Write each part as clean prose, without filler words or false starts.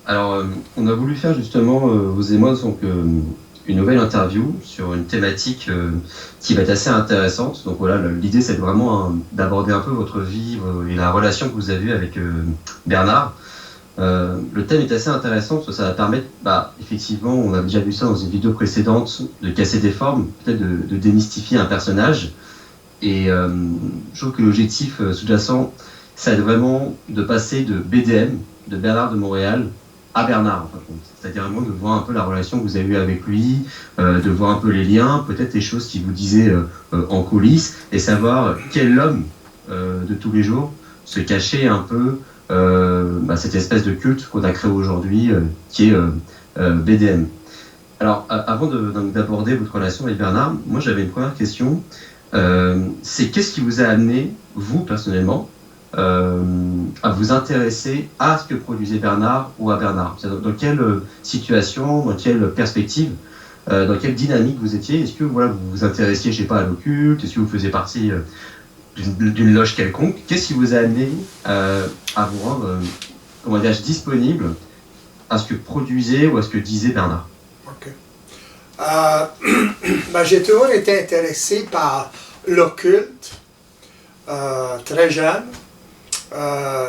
Alors, on a voulu faire justement, vous et moi, donc, une nouvelle interview sur une thématique qui va être assez intéressante. Donc voilà, l'idée c'est vraiment d'aborder un peu votre vie et la relation que vous avez avec Bernard. Le thème est assez intéressant parce que ça va permettre, effectivement, on a déjà vu ça dans une vidéo précédente, de casser des formes, peut-être de démystifier un personnage. Et je trouve que l'objectif sous-jacent, ça va être vraiment de passer de BDM, de Bernard de Montréal, à Bernard, en fin de compte. C'est-à-dire vraiment de voir un peu la relation que vous avez eue avec lui, de voir un peu les liens, peut-être les choses qu'il vous disait en coulisses, et savoir quel homme de tous les jours se cachait un peu cette espèce de culte qu'on a créé aujourd'hui, qui est BDM. Alors, avant d'aborder votre relation avec Bernard, moi j'avais une première question. C'est qu'est-ce qui vous a amené, vous personnellement, à vous intéresser à ce que produisait Bernard ou à Bernard? Dans quelle situation, dans quelle perspective, dans quelle dynamique vous étiez? Est-ce que voilà, vous vous intéressiez, je sais pas, à l'occulte? Est-ce que vous faisiez partie d'une loge quelconque? Qu'est-ce qui vous a amené à vous rendre, comment dirais-je, disponible à ce que produisait ou à ce que disait Bernard? OK. J'ai toujours été intéressé par l'occulte, très jeune.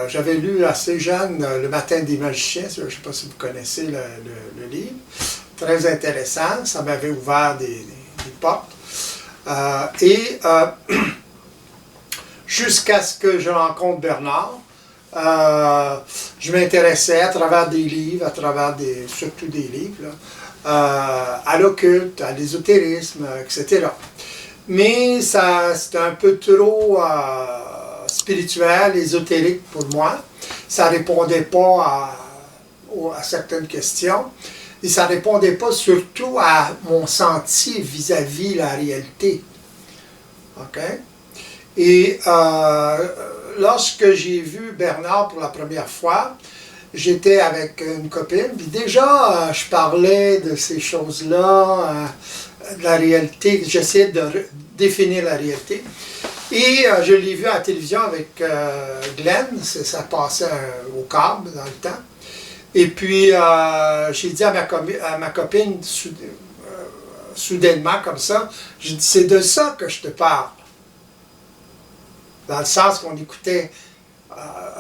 J'avais lu assez jeune Le Matin des magiciens, je ne sais pas si vous connaissez le livre. Très intéressant, ça m'avait ouvert des portes. Jusqu'à ce que je rencontre Bernard, je m'intéressais à travers des livres, surtout des livres, à l'occulte, à l'ésotérisme, etc. Mais c'était un peu trop spirituel, ésotérique pour moi. Ça ne répondait pas à certaines questions. Et ça ne répondait pas surtout à mon senti vis-à-vis la réalité. OK? Et lorsque j'ai vu Bernard pour la première fois, j'étais avec une copine, puis déjà je parlais de ces choses-là, de la réalité, j'essayais de définir la réalité. Et je l'ai vu à la télévision avec Glenn, ça passait au câble dans le temps. Et puis j'ai dit à ma copine, soudainement comme ça, j'ai dit, c'est de ça que je te parle. Dans le sens qu'on écoutait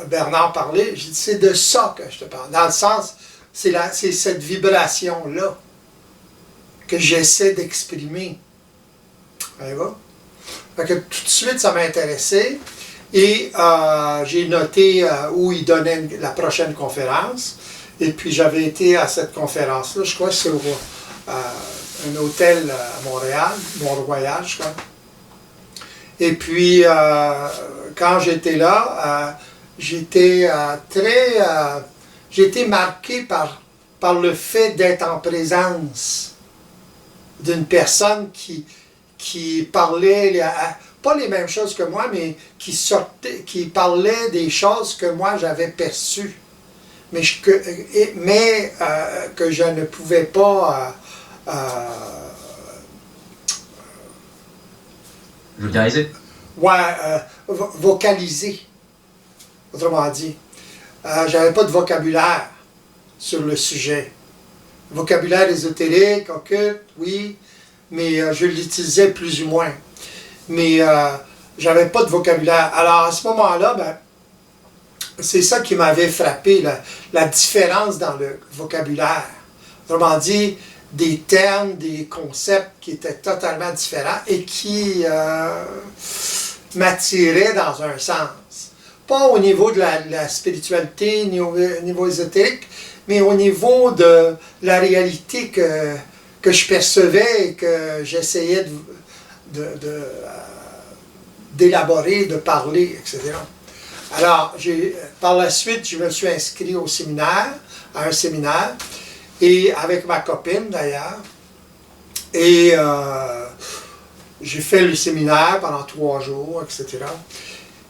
Bernard parler, j'ai dit, c'est de ça que je te parle. Dans le sens, c'est cette vibration-là que j'essaie d'exprimer. Voyez-vous? Fait que tout de suite, ça m'a intéressé. Et j'ai noté où il donnait la prochaine conférence. Et puis j'avais été à cette conférence-là, je crois que c'est un hôtel à Montréal, Mont-Royal, je crois. Et puis, quand j'étais là, j'étais marqué par le fait d'être en présence d'une personne qui parlait, pas les mêmes choses que moi, mais qui parlait des choses que moi j'avais perçues, mais que je ne pouvais pas vulgariser? Ouais, vocaliser, autrement dit. J'avais pas de vocabulaire sur le sujet. Vocabulaire ésotérique, occulte, oui, mais je l'utilisais plus ou moins. Mais j'avais pas de vocabulaire. Alors à ce moment-là, c'est ça qui m'avait frappé, la différence dans le vocabulaire. Autrement dit, des termes, des concepts qui étaient totalement différents et qui m'attiraient dans un sens. Pas au niveau de la spiritualité, ni au niveau ésotérique, mais au niveau de la réalité que je percevais et que j'essayais d'élaborer, de parler, etc. Alors, par la suite, je me suis inscrit à un séminaire, et avec ma copine d'ailleurs. Et j'ai fait le séminaire pendant 3 jours, etc.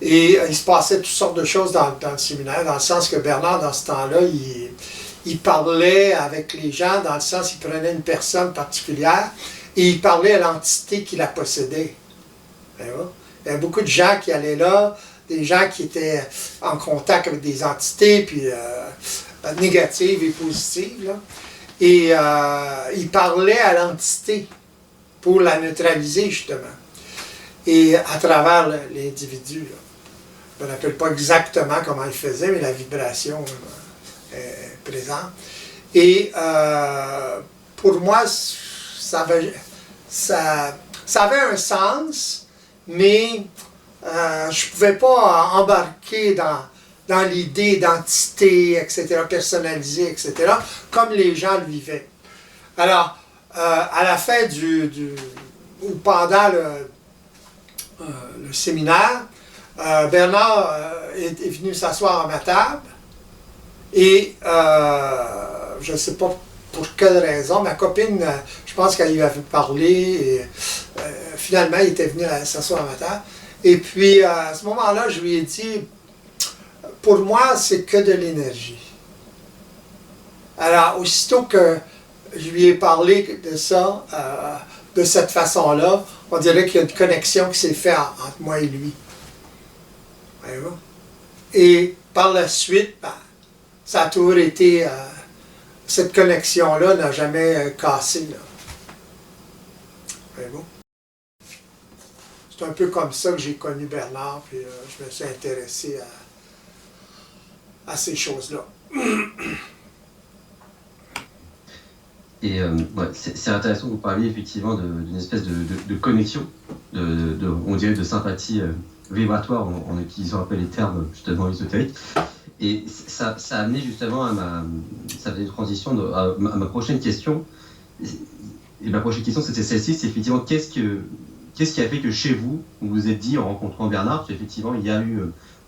Et il se passait toutes sortes de choses dans le séminaire, dans le sens que Bernard, dans ce temps-là, il parlait avec les gens, dans le sens qu'il prenait une personne particulière et il parlait à l'entité qui la possédait. Il y avait beaucoup de gens qui allaient là, des gens qui étaient en contact avec des entités, puis négative et positive, là. Et il parlait à l'entité pour la neutraliser, justement. Et à travers l'individu, là. Je ne me rappelle pas exactement comment il faisait, mais la vibration est présente. Et pour moi, ça avait un sens, mais je ne pouvais pas embarquer dans l'idée d'entité, etc., personnalisée, etc., comme les gens le vivaient. Alors, à la fin ou pendant le séminaire, Bernard est venu s'asseoir à ma table et je ne sais pas pour quelle raison, ma copine, je pense qu'elle lui avait parlé et finalement il était venu s'asseoir à ma table. Et puis à ce moment-là, je lui ai dit, pour moi, c'est que de l'énergie. Alors, aussitôt que je lui ai parlé de ça, de cette façon-là, on dirait qu'il y a une connexion qui s'est faite entre moi et lui. Voyez-vous? Et par la suite, ben, ça a toujours été, cette connexion-là n'a jamais cassé. Là. Voyez-vous? C'est un peu comme ça que j'ai connu Bernard, puis je me suis intéressé à ces choses-là. Et ouais, c'est intéressant que vous parliez effectivement d'une espèce de connexion, on dirait de sympathie vibratoire en utilisant un peu les termes justement ésotériques. Et ça a amené justement ça faisait une transition à ma prochaine question. Et ma prochaine question c'était celle-ci, c'est effectivement qu'est-ce qui a fait que chez vous, vous vous êtes dit en rencontrant Bernard, qu'effectivement il y a eu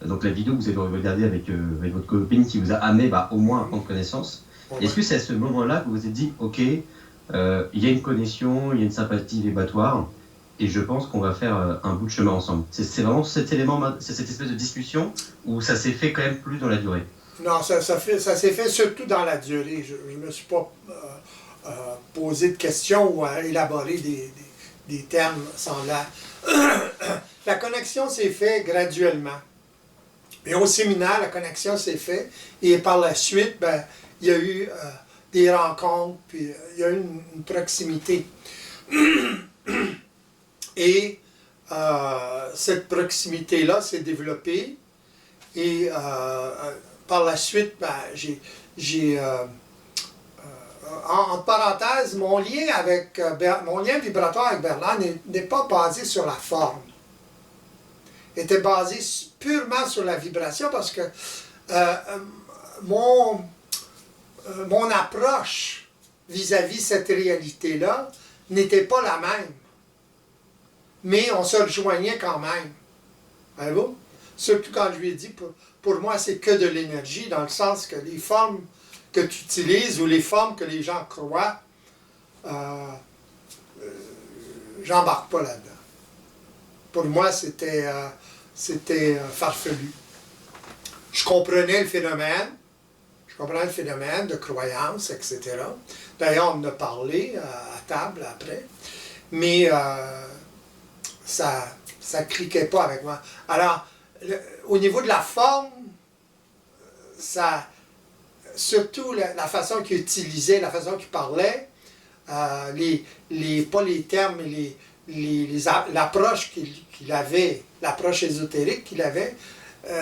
donc la vidéo que vous avez regardée avec votre copine qui vous a amené au moins à prendre connaissance. Ouais. Est-ce que c'est à ce moment-là que vous vous êtes dit, ok, il y a une connexion, il y a une sympathie vibratoire, et je pense qu'on va faire un bout de chemin ensemble. C'est vraiment cet élément, c'est cette espèce de discussion, où ça s'est fait quand même plus dans la durée? Non, ça s'est fait surtout dans la durée. Je ne me suis pas posé de questions ou élaboré des termes semblables. La connexion s'est faite graduellement. Mais au séminaire, la connexion s'est faite, et par la suite, ben, il y a eu des rencontres, puis il y a eu une proximité. Et cette proximité-là s'est développée. Et par la suite, ben, en parenthèse, mon lien vibratoire avec Bernard n'est pas basé sur la forme. Il était basé purement sur la vibration parce que mon approche vis-à-vis cette réalité-là n'était pas la même. Mais on se rejoignait quand même. Voyez-vous? Surtout quand je lui ai dit, pour moi, c'est que de l'énergie, dans le sens que les formes que tu utilises ou les formes que les gens croient, j'embarque pas là-dedans. Pour moi, c'était farfelu. Je comprenais le phénomène. Je comprenais le phénomène de croyance, etc. D'ailleurs, on en a parlé à table après. Mais ça ne cliquait pas avec moi. Alors, au niveau de la forme, surtout la façon qu'il utilisait, la façon qu'il parlait, pas les termes, mais l'approche qu'il avait, l'approche ésotérique qu'il avait,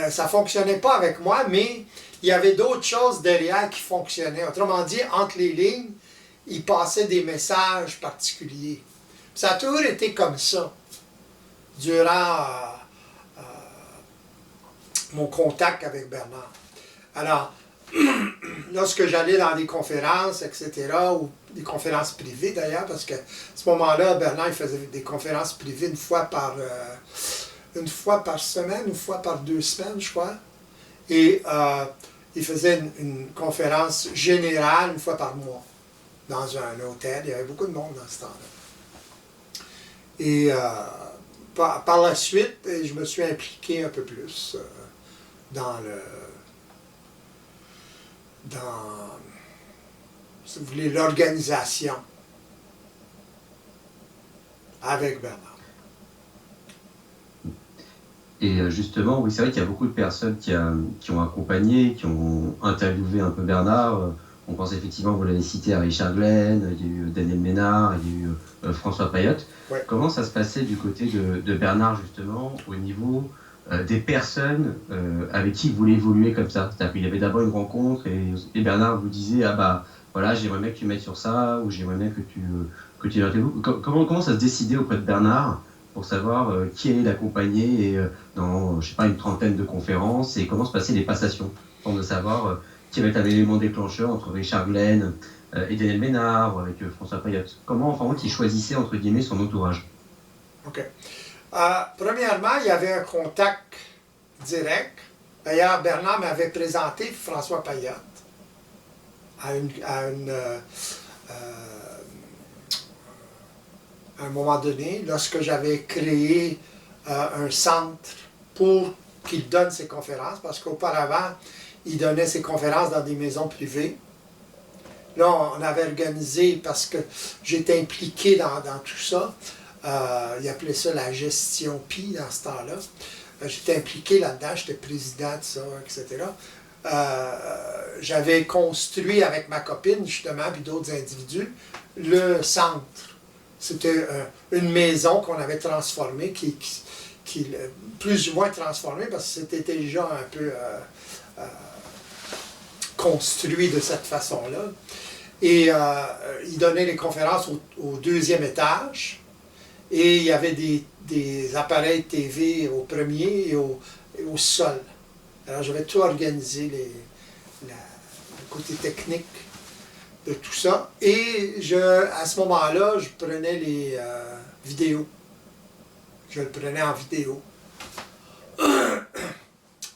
ça ne fonctionnait pas avec moi, mais il y avait d'autres choses derrière qui fonctionnaient. Autrement dit, entre les lignes, il passait des messages particuliers. Ça a toujours été comme ça, durant mon contact avec Bernard. Alors, lorsque j'allais dans des conférences, etc., ou des conférences privées d'ailleurs, parce qu'à ce moment-là, Bernard il faisait des conférences privées une fois par semaine, une fois par 2 semaines, je crois. Et il faisait une conférence générale une fois par mois, dans un hôtel. Il y avait beaucoup de monde dans ce temps-là. Et par la suite, je me suis impliqué un peu plus si vous voulez, l'organisation avec Bernard. Et justement, oui, c'est vrai qu'il y a beaucoup de personnes qui ont accompagné, qui ont interviewé un peu Bernard. On pense effectivement, vous l'avez cité, à Richard Glenn, il y a eu Daniel Ménard, il y a eu François Payotte. Ouais. Comment ça se passait du côté de Bernard, justement, au niveau des personnes avec qui il voulait évoluer comme ça? C'est-à-dire qu'il y avait d'abord une rencontre et Bernard vous disait, ah bah voilà, j'aimerais bien que tu mettes sur ça, ou j'aimerais bien que tu interviewes. Comment ça se décidait auprès de Bernard pour savoir qui allait l'accompagner dans, je sais pas, une trentaine de conférences et comment se passaient les passations, pour de savoir qui va être un élément déclencheur entre Richard Glenn et Daniel Ménard ou avec François Payotte. Comment, enfin, il choisissait, entre guillemets, son entourage? OK. Premièrement, il y avait un contact direct. D'ailleurs, Bernard m'avait présenté François Payotte à un moment donné, lorsque j'avais créé un centre pour qu'il donne ses conférences, parce qu'auparavant, il donnait ses conférences dans des maisons privées. Là, on avait organisé, parce que j'étais impliqué dans tout ça, il appelait ça la gestion PI dans ce temps-là. J'étais impliqué là-dedans, j'étais président de ça, etc. J'avais construit avec ma copine, justement, puis d'autres individus, le centre. C'était une maison qu'on avait transformée, qui plus ou moins transformée, parce que c'était déjà un peu construit de cette façon-là. Et il donnait les conférences au deuxième étage. Et il y avait des appareils TV au premier et au sol. Alors j'avais tout organisé, le côté technique de tout ça. Et à ce moment-là, je prenais les vidéos. Je le prenais en vidéo.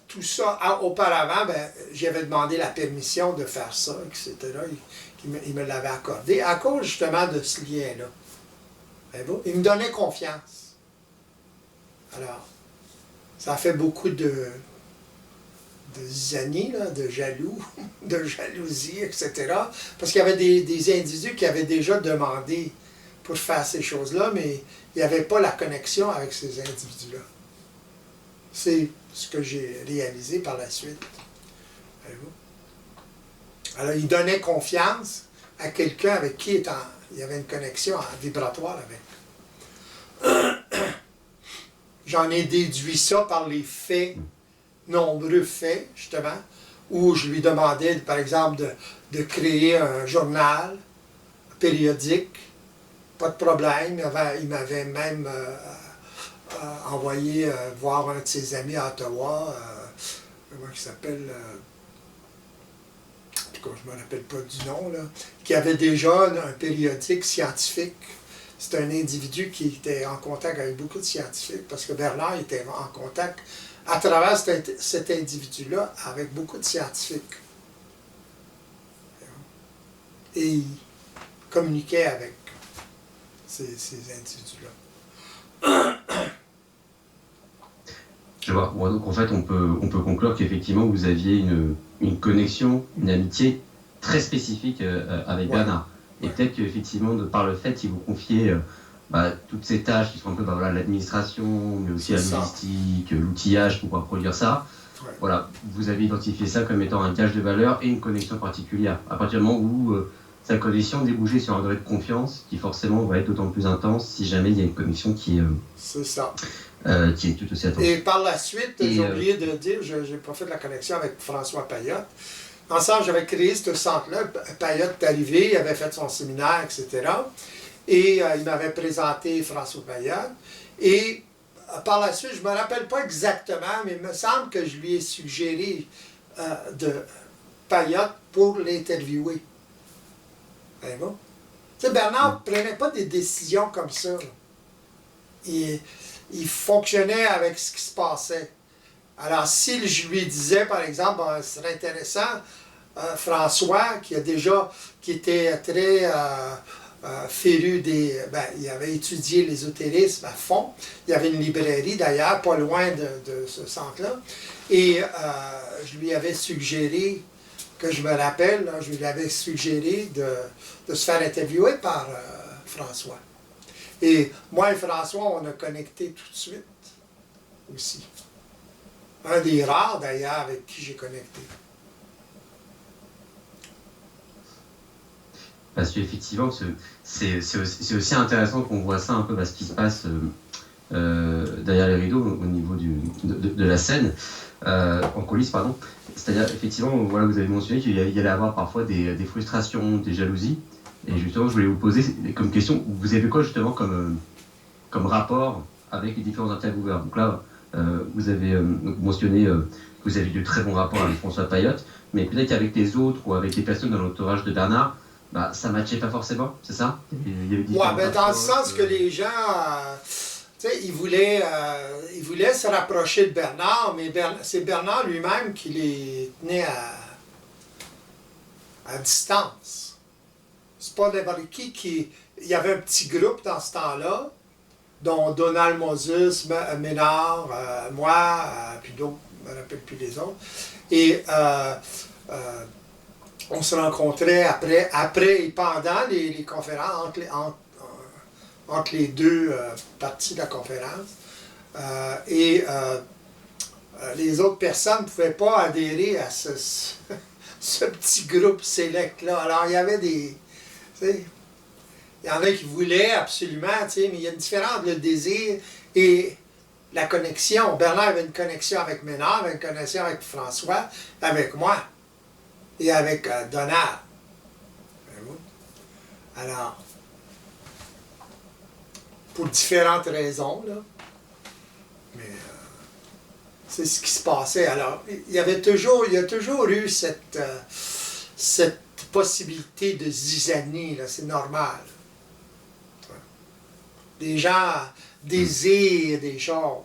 Tout ça, auparavant, j'avais demandé la permission de faire ça, etc. Il me l'avait accordé, à cause justement de ce lien-là. Il me donnait confiance. Alors, ça a fait beaucoup de zanie, là, de jaloux, de jalousie, etc. Parce qu'il y avait des individus qui avaient déjà demandé pour faire ces choses-là, mais il n'y avait pas la connexion avec ces individus-là. C'est ce que j'ai réalisé par la suite. Alors, il donnait confiance à quelqu'un avec qui il y avait une connexion vibratoire avec. J'en ai déduit ça par les faits, nombreux faits, justement, où je lui demandais, par exemple, de créer un journal périodique. Pas de problème. Il m'avait même envoyé voir un de ses amis à Ottawa, comment il s'appelle, en tout cas, je ne me rappelle pas du nom, là, qui avait déjà un périodique scientifique. C'est un individu qui était en contact avec beaucoup de scientifiques, parce que Bernard était en contact à travers cet individu-là avec beaucoup de scientifiques. Et il communiquait avec ces individus-là. Je vois. Bon, donc en fait, on peut conclure qu'effectivement, vous aviez une connexion, une amitié très spécifique avec Bernard. Et peut-être qu'effectivement, par le fait qu'il vous confiait toutes ces tâches qui sont un peu l'administration, mais aussi la logistique, l'outillage pour pouvoir produire ça, voilà, vous avez identifié ça comme étant un gage de valeur et une connexion particulière. À partir du moment où sa connexion débouchait sur un degré de confiance qui forcément va être d'autant plus intense si jamais il y a une connexion qui est... C'est ça. Qui est tout aussi intense. Et par la suite, j'ai oublié de dire, j'ai pas fait la connexion avec François Payotte. Ensemble, j'avais créé ce centre-là. Payotte est arrivé, il avait fait son séminaire, etc. Et il m'avait présenté François Payotte. Et par la suite, je ne me rappelle pas exactement, mais il me semble que je lui ai suggéré de Payotte pour l'interviewer. Ben bon. Tu sais, Bernard ne prenait pas des décisions comme ça. Il fonctionnait avec ce qui se passait. Alors, si je lui disais, par exemple, ce serait intéressant, François, qui était très féru il avait étudié l'ésotérisme à fond. Il y avait une librairie, d'ailleurs, pas loin de ce centre-là. Et je lui avais suggéré, que je me rappelle, je lui avais suggéré de se faire interviewer par François. Et moi et François, on a connecté tout de suite aussi. Un des rares d'ailleurs avec qui j'ai connecté. Parce qu'effectivement, c'est aussi intéressant qu'on voit ça un peu, ce qui se passe derrière les rideaux au niveau de la scène, en coulisses, pardon. C'est-à-dire, effectivement, voilà, vous avez mentionné qu'il y allait avoir parfois des frustrations, des jalousies. Et justement, je voulais vous poser comme question, vous avez quoi justement comme rapport avec les différents intervieweurs? Donc là, vous avez mentionné que vous avez de très bons rapports avec François Payotte, mais peut-être qu'avec les autres ou avec les personnes dans l'entourage de Bernard, ça ne matchait pas forcément, c'est ça? Il y avait Ouais, différentes ben dans le approches, sens que les gens, tu sais, ils voulaient se rapprocher de Bernard, mais c'est Bernard lui-même qui les tenait à distance. C'est pas n'importe qui. Il y avait un petit groupe dans ce temps-là, dont Donald Moses, Ménard, moi, puis d'autres, je ne me rappelle plus les autres. Et on se rencontrait après et pendant les conférences, entre les deux parties de la conférence. Les autres personnes ne pouvaient pas adhérer à ce petit groupe sélect-là. Alors, il y avait des... Il y en a qui voulaient absolument, mais il y a une différence entre le désir et la connexion. Bernard avait une connexion avec Ménard, avait une connexion avec François, avec moi et avec Donald. Alors, pour différentes raisons, là, mais c'est ce qui se passait. Alors, il y a toujours eu cette possibilité de zizanie, là, c'est normal. Les gens désirent des choses.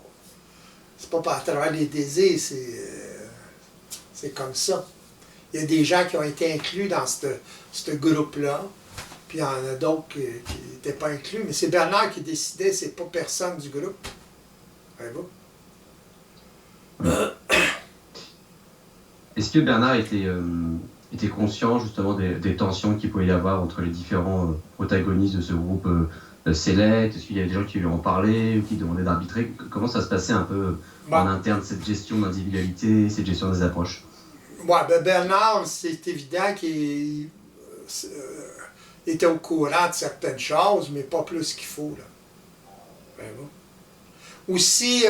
C'est pas à travers les désirs, c'est comme ça. Il y a des gens qui ont été inclus dans ce groupe-là, puis il y en a d'autres qui n'étaient pas inclus, mais c'est Bernard qui décidait, c'est pas personne du groupe. Voyez-vous? Est-ce que Bernard était conscient justement des tensions qu'il pouvait y avoir entre les différents protagonistes de ce groupe Select? Est-ce qu'il y avait des gens qui lui en parlaient ou qui demandaient d'arbitrer? Comment ça se passait un peu en interne, cette gestion d'individualité, cette gestion des approches? Ouais, ben Bernard, c'est évident qu'il était au courant de certaines choses, mais pas plus qu'il faut. Là. Aussi,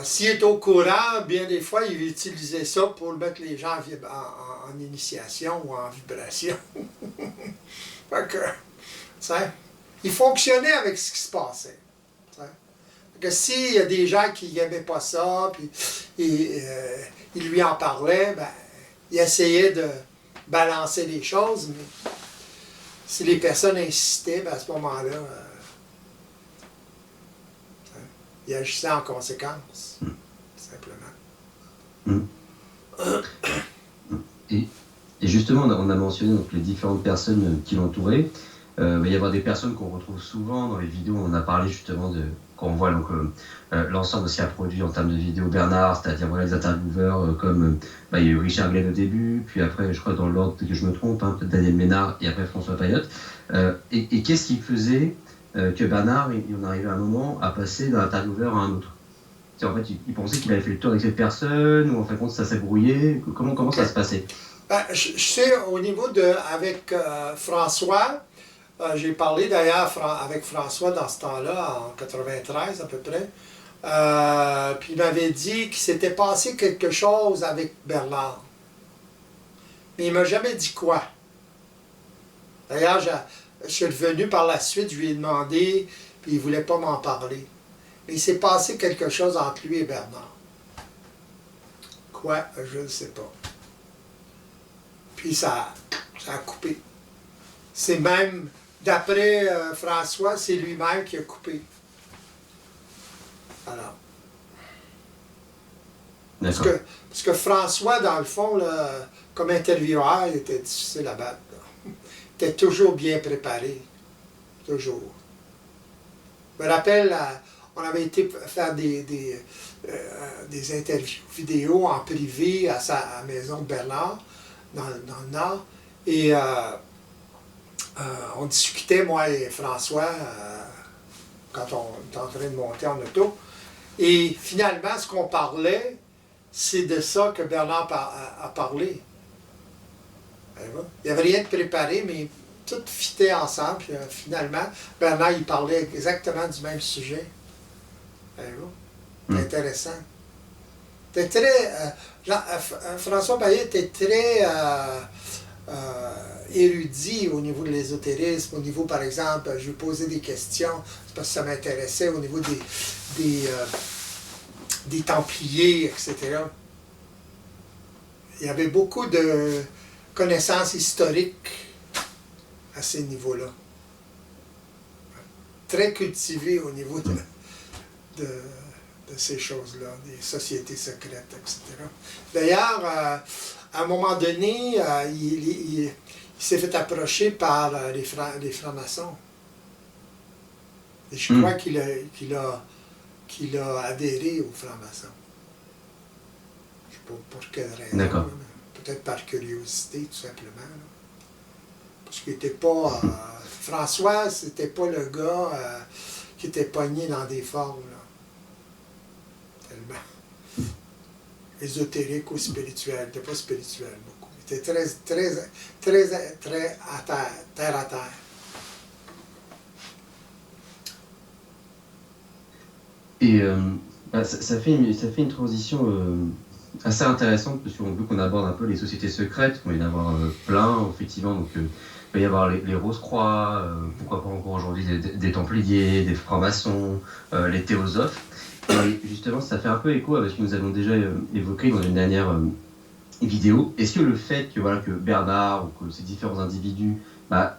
s'il est au courant, bien des fois, il utilisait ça pour mettre les gens en initiation ou en vibration. Fait que, il fonctionnait avec ce qui se passait. Fait que s'il y a des gens qui n'aimaient pas ça, puis il lui en parlait, ben, il essayait de balancer les choses, mais si les personnes insistaient, ben, à ce moment-là, il agissait en conséquence, simplement. Et justement, on a mentionné donc, les différentes personnes qui l'entouraient. Il va y avoir des personnes qu'on retrouve souvent dans les vidéos. On a parlé justement de quand on voit l'ensemble de ce qu'il a produit en termes de vidéos Bernard, c'est-à-dire voilà, les intervieweurs comme il y a eu Richard Glenn au début, puis après, je crois dans l'ordre que je me trompe, peut-être Daniel Ménard et après François Payotte. Et qu'est-ce qui faisait que Bernard, il en arrivait à un moment à passer d'un intervieweur à un autre? En fait, il pensait qu'il avait fait le tour avec cette personne, ou en fin de compte, ça s'est brouillé. Comment ça se passait? Ben, je sais, au niveau avec François, j'ai parlé d'ailleurs avec François dans ce temps-là, en 93 à peu près, puis il m'avait dit qu'il s'était passé quelque chose avec Bernard. Mais il ne m'a jamais dit quoi. D'ailleurs, je suis revenu par la suite, je lui ai demandé, puis il ne voulait pas m'en parler. Mais il s'est passé quelque chose entre lui et Bernard. Quoi? Je ne sais pas. Puis ça a coupé. C'est même, d'après François, c'est lui-même qui a coupé. Alors. Parce que François, dans le fond, là, comme intervieweur, il était difficile à battre. Là. Il était toujours bien préparé. Toujours. Je me rappelle, on avait été faire des interviews vidéo en privé à la maison de Bernard, dans le Nord. Et on discutait, moi et François, quand on était en train de monter en auto. Et finalement, ce qu'on parlait, c'est de ça que Bernard a parlé. Il n'y avait rien de préparé, mais tout fitait ensemble. Puis, finalement, Bernard, il parlait exactement du même sujet. C'est intéressant. François Baillet était très érudit au niveau de l'ésotérisme, au niveau, par exemple, je lui posais des questions, parce que ça m'intéressait, au niveau des Templiers, etc. Il y avait beaucoup de connaissances historiques à ces niveaux-là. Très cultivé au niveau de ces choses-là, des sociétés secrètes, etc. D'ailleurs, à un moment donné, il s'est fait approcher par les francs-maçons. Et je crois qu'il a adhéré aux francs-maçons. Je ne sais pas pour quelle raison. Peut-être par curiosité, tout simplement. Là. Parce qu'il n'était pas... François, c'était pas le gars qui était pogné dans des formes. Là. Tellement ésotérique ou spirituel. Il n'était pas spirituel beaucoup. Il était très à terre à terre. Et ça fait une transition assez intéressante, parce qu'on veut qu'on aborde un peu les sociétés secrètes, qu'on va y en avoir plein, effectivement. Donc, il va y avoir les Rose-Croix, pourquoi pas encore aujourd'hui des Templiers, des francs-maçons, les théosophes. Et justement, ça fait un peu écho avec ce que nous avons déjà évoqué dans une dernière vidéo. Est-ce que le fait que Bernard ou que ces différents individus,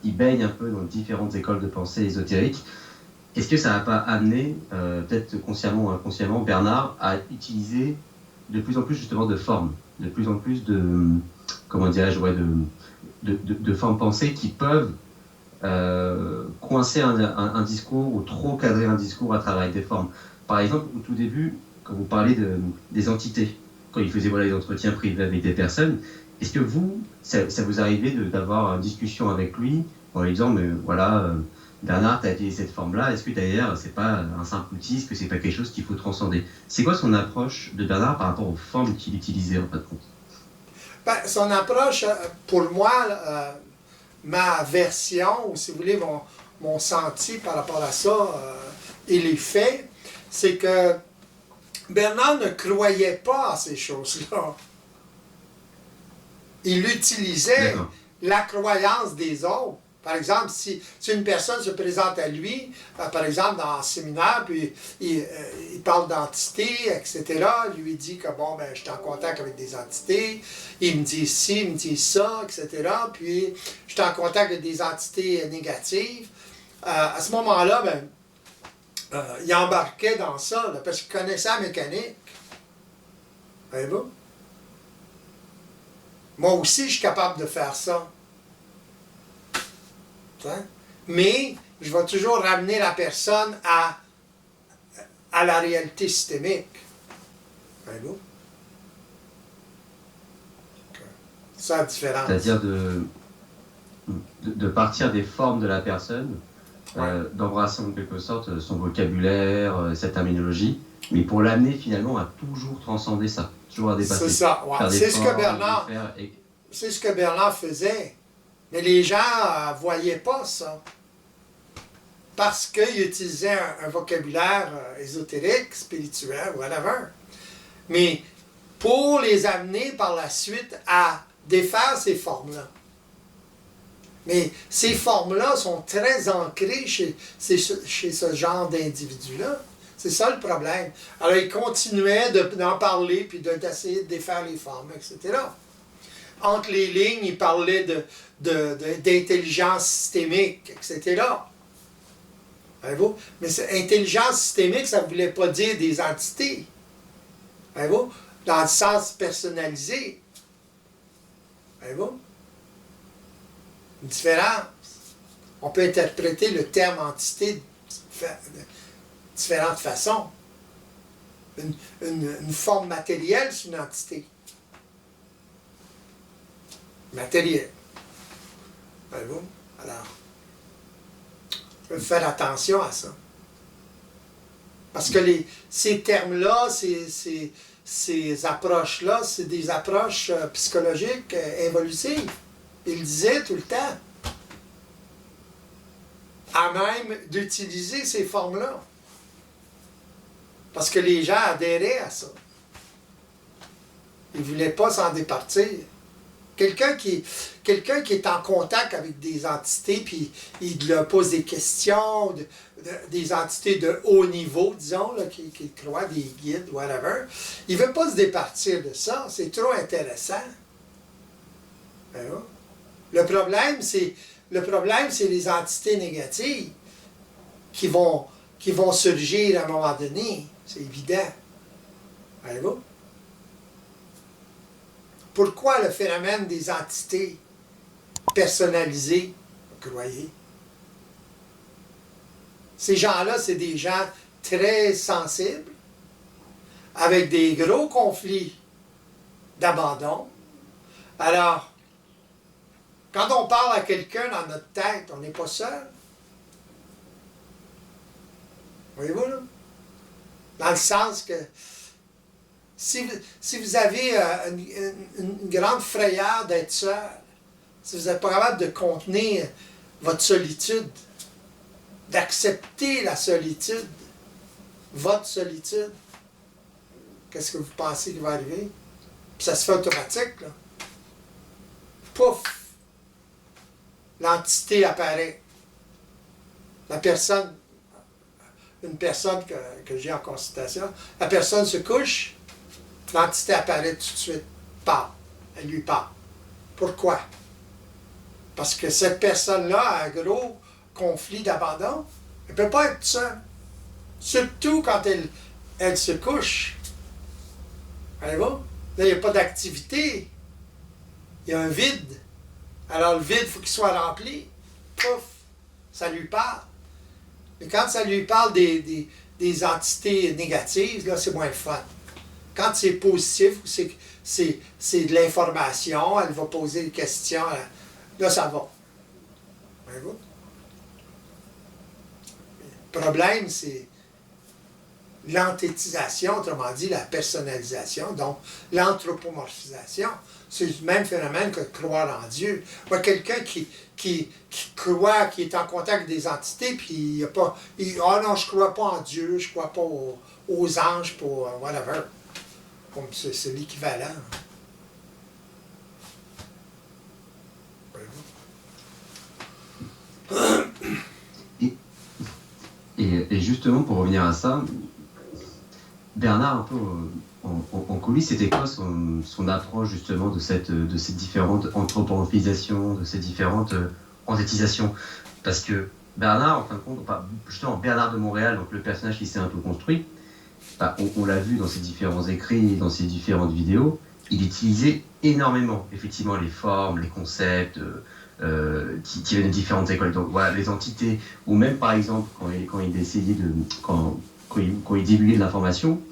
ils baignent un peu dans différentes écoles de pensée ésotériques, est-ce que ça n'a pas amené, peut-être consciemment ou inconsciemment, Bernard à utiliser de plus en plus justement de formes, de plus en plus de, comment dirais-je, de formes pensées qui peuvent coincer un discours ou trop cadrer un discours à travers des formes. Par exemple, au tout début, quand vous parlez des entités, quand il faisait des entretiens privés avec des personnes, est-ce que ça vous arrivait d'avoir une discussion avec lui en lui disant, mais voilà, Bernard, tu as utilisé cette forme-là, est-ce que d'ailleurs, c'est pas un simple outil, est-ce que c'est pas quelque chose qu'il faut transcender? C'est quoi son approche de Bernard par rapport aux formes qu'il utilisait en fin de compte? Son approche, pour moi, ma version, ou si vous voulez, mon senti par rapport à ça, et les faits, c'est que Bernard ne croyait pas à ces choses-là. Il utilisait la croyance des autres. Par exemple, si une personne se présente à lui, par exemple dans un séminaire, puis il parle d'entités, etc., il lui dit que je suis en contact avec des entités, il me dit ci, il me dit ça, etc., puis je suis en contact avec des entités négatives. À ce moment-là, il embarquait dans ça, là, parce qu'il connaissait la mécanique. Voyez-vous? Moi aussi, je suis capable de faire ça. Mais je vais toujours ramener la personne à la réalité systémique. Voyez-vous? C'est la différence. C'est-à-dire de partir des formes de la personne, d'embrasser en quelque sorte son vocabulaire, sa terminologie, mais pour l'amener finalement à toujours transcender ça, toujours à dépasser. C'est ça, ouais. C'est ce que Bernard faisait. Mais les gens ne voyaient pas ça. Parce qu'il utilisait un vocabulaire ésotérique, spirituel, whatever. Mais pour les amener par la suite à défaire ces formes-là. Mais ces formes-là sont très ancrées chez ce genre d'individus-là. C'est ça le problème. Alors, il continuait d'en parler, puis d'essayer de défaire les formes, etc. Entre les lignes, il parlait d'intelligence systémique, etc. Voyez-vous? Mais intelligence systémique, ça ne voulait pas dire des entités. Voyez-vous? Dans le sens personnalisé. Voyez-vous? Une différence. On peut interpréter le terme entité de différentes façons. Une forme matérielle, c'est une entité. Matériel. Voyez-vous? Alors, il faut faire attention à ça. Parce que ces termes-là, ces approches-là, c'est des approches psychologiques évolutives. Il disait tout le temps. À même d'utiliser ces formes-là. Parce que les gens adhéraient à ça. Ils ne voulaient pas s'en départir. Quelqu'un qui est en contact avec des entités, puis il leur pose des questions, des entités de haut niveau, disons, là, qui croient, des guides, whatever, il ne veut pas se départir de ça. C'est trop intéressant. Le problème, c'est les entités négatives qui vont surgir à un moment donné. C'est évident. Voyez-vous? Pourquoi le phénomène des entités personnalisées, vous croyez? Ces gens-là, c'est des gens très sensibles, avec des gros conflits d'abandon. Alors, quand on parle à quelqu'un dans notre tête, on n'est pas seul. Voyez-vous, là? Dans le sens que si vous avez une grande frayeur d'être seul, si vous n'êtes pas capable de contenir votre solitude, d'accepter la solitude, votre solitude, qu'est-ce que vous pensez qui va arriver? Puis ça se fait automatique, là. Pouf! L'entité apparaît. Une personne que j'ai en consultation, la personne se couche, l'entité apparaît tout de suite, parle, elle lui parle. Pourquoi? Parce que cette personne-là a un gros conflit d'abandon. Elle ne peut pas être seule. Surtout quand elle se couche. Allez-vous? Là, il n'y a pas d'activité. Il y a un vide. Alors le vide, il faut qu'il soit rempli. Pouf! Ça lui parle. Mais quand ça lui parle des entités négatives, là, c'est moins le fun. Quand c'est positif, c'est de l'information, elle va poser des questions, là, ça va. Voyez-vous? Le problème, c'est l'enthétisation, autrement dit, la personnalisation, donc l'anthropomorphisation. C'est le même phénomène que de croire en Dieu. Moi, quelqu'un qui croit, qui est en contact avec des entités, puis il n'y a pas. Ah non, je ne crois pas en Dieu, je ne crois pas aux anges, pour whatever. Comme c'est l'équivalent. Et justement, pour revenir à ça, Bernard, un peu en coulisses, c'était quoi son approche justement de ces différentes anthropomorphisations, de ces différentes enthétisations? Parce que Bernard, en fin de compte, justement Bernard de Montréal, donc le personnage qui s'est un peu construit, on l'a vu dans ses différents écrits, dans ses différentes vidéos, il utilisait énormément, effectivement, les formes, les concepts qui viennent de différentes écoles. Donc voilà, les entités, ou même par exemple, quand il essayait quand il divulguait de l'information,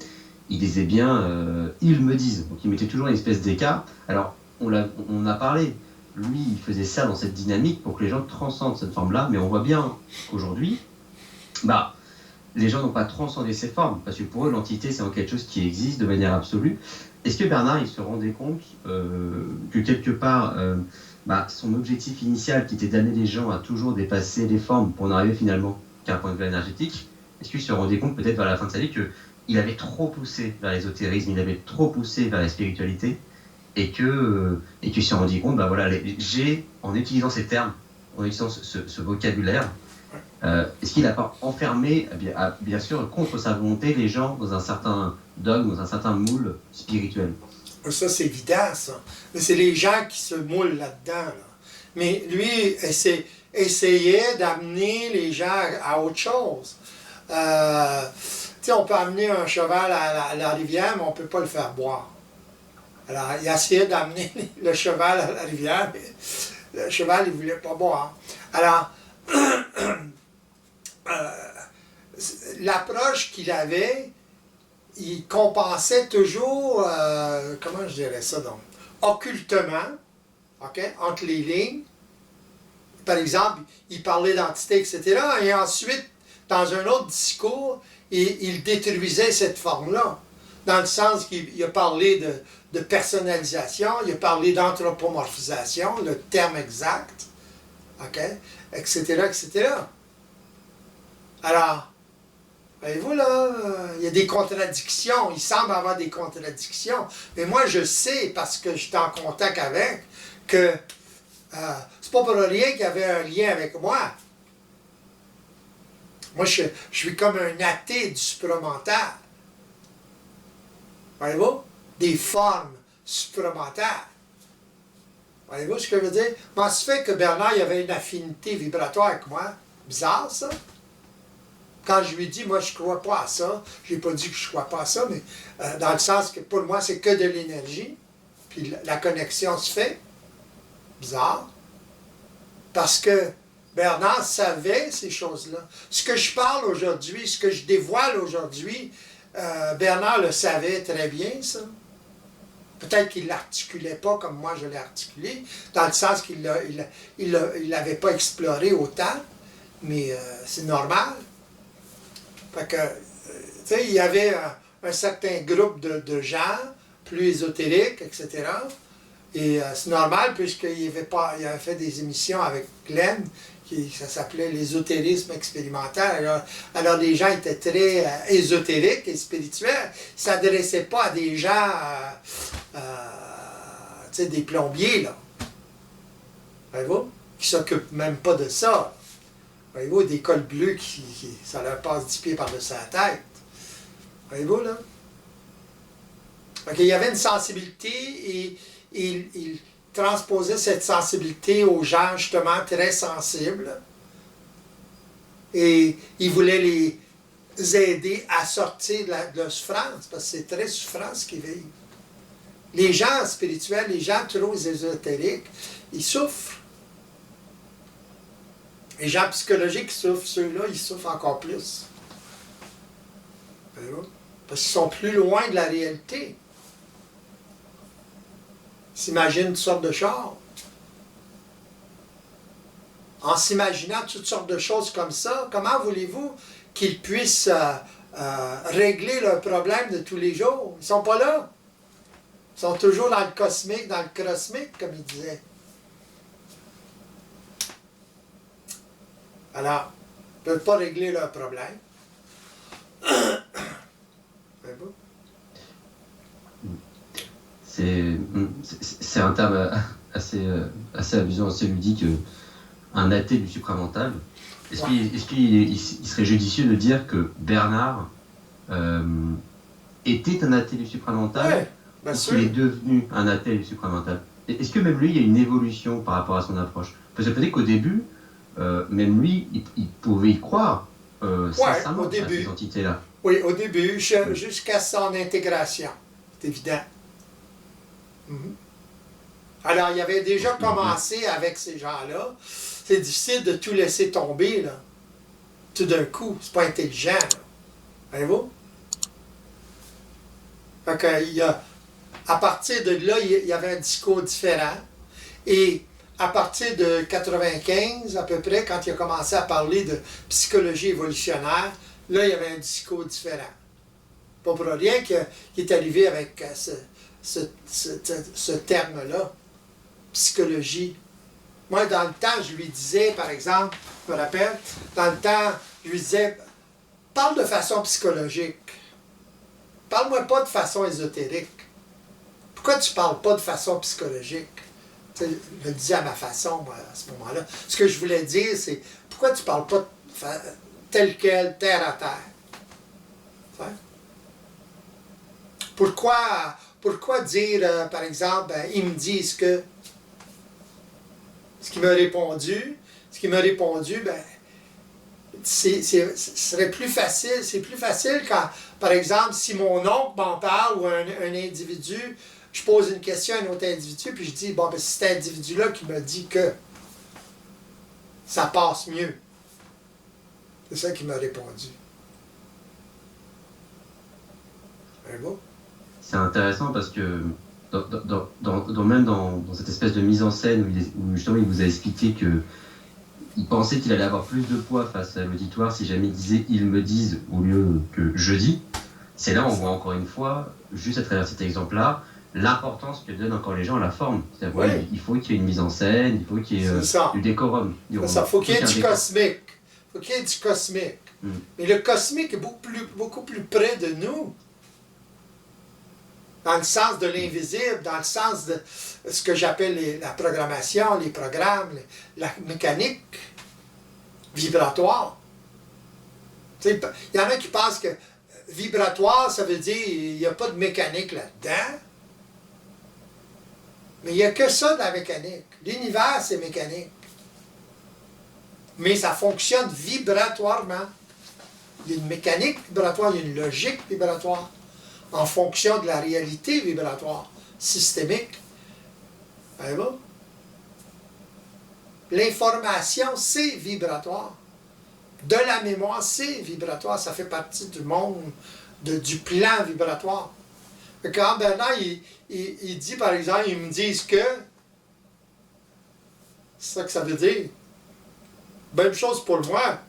il disait bien ils me disent. Donc il mettait toujours une espèce d'écart. Alors on a parlé, lui il faisait ça dans cette dynamique pour que les gens transcendent cette forme-là, mais on voit bien qu'aujourd'hui, les gens n'ont pas transcendé ces formes, parce que pour eux l'entité c'est quelque chose qui existe de manière absolue. Est-ce que Bernard il se rendait compte que quelque part son objectif initial qui était d'amener les gens à toujours dépasser les formes pour en arriver finalement qu'à un point de vue énergétique, est-ce qu'il se rendait compte peut-être vers la fin de sa vie qu'il avait trop poussé vers l'ésotérisme, il avait trop poussé vers la spiritualité, et qu'il se rendit compte, en utilisant ces termes, en utilisant ce vocabulaire, est-ce qu'il n'a pas enfermé, bien sûr, contre sa volonté, les gens dans un certain dogme, dans un certain moule spirituel? Ça, c'est évident, ça. Mais c'est les gens qui se moulent là-dedans. Là. Mais lui, essayait d'amener les gens à autre chose. On peut amener un cheval à la rivière, mais on ne peut pas le faire boire. Alors, il essayait d'amener le cheval à la rivière, mais le cheval, il ne voulait pas boire. Alors, l'approche qu'il avait, il compensait toujours, comment je dirais ça donc, occultement, okay, entre les lignes. Par exemple, il parlait d'entité, etc. Et ensuite, dans un autre discours, il détruisait cette forme-là. Dans le sens qu'il a parlé de personnalisation, il a parlé d'anthropomorphisation, le terme exact, OK, etc., etc. Alors, voyez-vous là, il y a des contradictions, il semble avoir des contradictions, mais moi je sais, parce que j'étais en contact avec, que c'est pas pour rien qu'il y avait un lien avec moi. Moi, je suis comme un athée du supramental. Voyez-vous? Des formes supplémentaires. Voyez-vous ce que je veux dire? Comment se fait que Bernard il avait une affinité vibratoire avec moi? Bizarre, ça. Quand je lui dis, moi, je ne crois pas à ça, je n'ai pas dit que je ne crois pas à ça, mais dans le sens que pour moi, c'est que de l'énergie. Puis la connexion se fait. Bizarre. Parce que Bernard savait ces choses-là. Ce que je parle aujourd'hui, ce que je dévoile aujourd'hui, Bernard le savait très bien, ça. Peut-être qu'il ne l'articulait pas comme moi je l'ai articulé, dans le sens qu'il ne l'avait pas exploré autant, mais c'est normal. Fait que, tu sais, il y avait un certain groupe de gens, plus ésotériques, etc. Et c'est normal, puisqu'il avait fait des émissions avec Glenn, ça s'appelait l'ésotérisme expérimental. Alors les gens étaient très ésotériques et spirituels. Ils ne s'adressaient pas à des gens, tu sais, des plombiers, là. Voyez-vous? Qui ne s'occupent même pas de ça. Voyez-vous, des cols bleus ça leur passe 10 pieds par-dessus la tête. Voyez-vous, là? Il y avait une sensibilité et il transposait cette sensibilité aux gens justement très sensibles. Et il voulait les aider à sortir de la souffrance, parce que c'est très souffrance qu'ils vivent. Les gens spirituels, les gens trop ésotériques, ils souffrent. Les gens psychologiques souffrent, ceux-là, ils souffrent encore plus. Parce qu'ils sont plus loin de la réalité. Ils s'imaginent toutes sortes de choses. En s'imaginant toutes sortes de choses comme ça, comment voulez-vous qu'ils puissent régler leurs problèmes de tous les jours? Ils ne sont pas là. Ils sont toujours dans le cosmique, dans le crosmique, comme il disait. Alors, ils ne peuvent pas régler leurs problèmes. C'est un terme assez amusant, assez ludique, un athée du supramental. Est-ce qu'il serait judicieux de dire que Bernard était un athée du supramental, ou qu'il est devenu un athée du supramental? Est-ce que même lui, il y a une évolution par rapport à son approche? Parce que peut-être qu'au début, même lui, il pouvait y croire sincèrement à ces entités-là. Oui, au début, jusqu'à son intégration. C'est évident. Alors, il avait déjà commencé avec ces gens-là. C'est difficile de tout laisser tomber, là. Tout d'un coup. C'est pas intelligent, là. Voyez-vous? Fait que, à partir de là, il y avait un discours différent. Et à partir de 95, à peu près, quand il a commencé à parler de psychologie évolutionnaire, là, il y avait un discours différent. Pas pour rien qu'il est arrivé avec ce terme-là, psychologie. Moi, dans le temps, je lui disais, par exemple, je me rappelle, dans le temps, je lui disais, parle de façon psychologique. Parle-moi pas de façon ésotérique. Pourquoi tu parles pas de façon psychologique? Je le disais à ma façon, moi, à ce moment-là. Ce que je voulais dire, c'est, pourquoi tu parles pas tel quel, terre à terre? Ouais. Pourquoi dire, par exemple, ils me disent que ce qui m'a répondu, ce serait plus facile. C'est plus facile quand, par exemple, si mon oncle m'en parle ou un individu, je pose une question à un autre individu, puis je dis, bon, ben, c'est cet individu-là qui me dit que ça passe mieux. C'est ça qu'il m'a répondu. C'est intéressant parce que même dans cette espèce de mise en scène où justement il vous a expliqué que il pensait qu'il allait avoir plus de poids face à l'auditoire si jamais il disait ils me disent au lieu que je dis. C'est là où on voit encore une fois, juste à travers cet exemple-là, l'importance que donnent encore les gens à la forme. C'est-à-dire, Oui. ouais, il faut qu'il y ait une mise en scène, il faut qu'il y ait du décorum. Il faut qu'il y ait du cosmique. Il faut qu'il y ait du cosmique. Mais le cosmique est beaucoup plus près de nous. Dans le sens de l'invisible, dans le sens de ce que j'appelle la programmation, les programmes, la mécanique vibratoire. Il y en a qui pensent que vibratoire, ça veut dire qu'il n'y a pas de mécanique là-dedans. Mais il n'y a que ça de la mécanique. L'univers, c'est mécanique. Mais ça fonctionne vibratoirement. Il y a une mécanique vibratoire, il y a une logique vibratoire, en fonction de la réalité vibratoire, systémique. Voyez-vous? L'information, c'est vibratoire. De la mémoire, c'est vibratoire. Ça fait partie du monde, du plan vibratoire. Quand Bernard, il dit, par exemple, ils me disent que, c'est ça que ça veut dire. Même chose pour moi.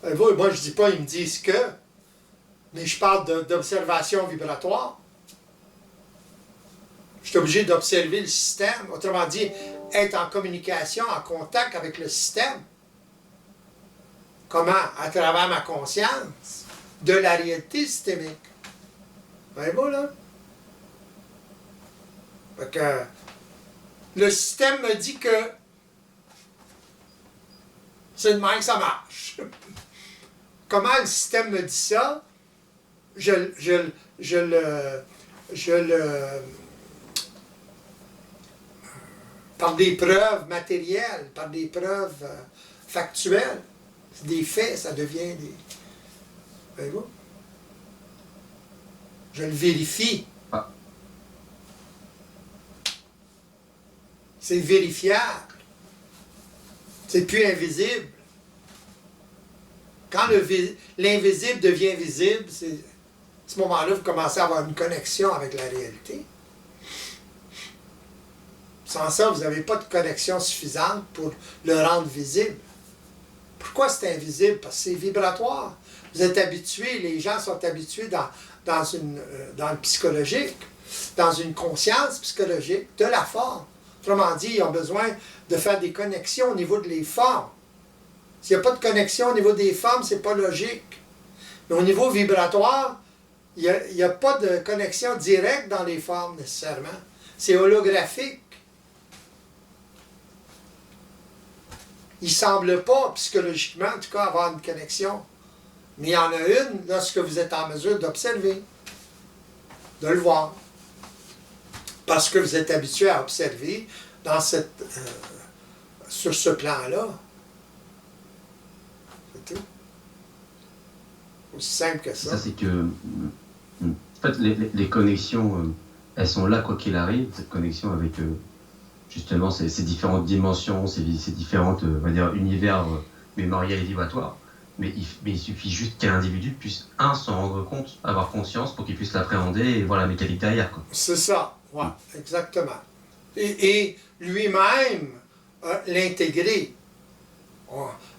Moi, je ne dis pas, ils me disent que, mais je parle d'observation vibratoire. Je suis obligé d'observer le système. Autrement dit, être en communication, en contact avec le système. Comment? À travers ma conscience de la réalité systémique. Voyez-vous, là? Fait que le système me dit que c'est de même que ça marche. Comment le système me dit ça? Par des preuves matérielles, par des preuves factuelles. C'est des faits, ça devient des... Voyez-vous? Je le vérifie. Ah. C'est vérifiable. C'est plus invisible. Quand l'invisible devient visible, à ce moment-là, vous commencez à avoir une connexion avec la réalité. Sans ça, vous n'avez pas de connexion suffisante pour le rendre visible. Pourquoi c'est invisible? Parce que c'est vibratoire. Vous êtes habitués, les gens sont habitués dans le psychologique, dans une conscience psychologique de la forme. Autrement dit, ils ont besoin de faire des connexions au niveau des formes. S'il n'y a pas de connexion au niveau des formes, ce n'est pas logique. Mais au niveau vibratoire, il n'y a pas de connexion directe dans les formes nécessairement. C'est holographique. Il ne semble pas, psychologiquement, en tout cas, avoir une connexion. Mais il y en a une lorsque vous êtes en mesure d'observer, de le voir. Parce que vous êtes habitué à observer sur ce plan-là. C'est tout. Aussi simple que ça. Ça, c'est que... En fait, les connexions, elles sont là quoi qu'il arrive, cette connexion avec... justement ces différentes dimensions, ces différentes on va dire, univers mémoriels et vibratoires. Mais il suffit juste qu'un individu puisse, s'en rendre compte, avoir conscience pour qu'il puisse l'appréhender et voir la mécanique derrière. C'est ça, oui, exactement. Et lui-même l'intégrer.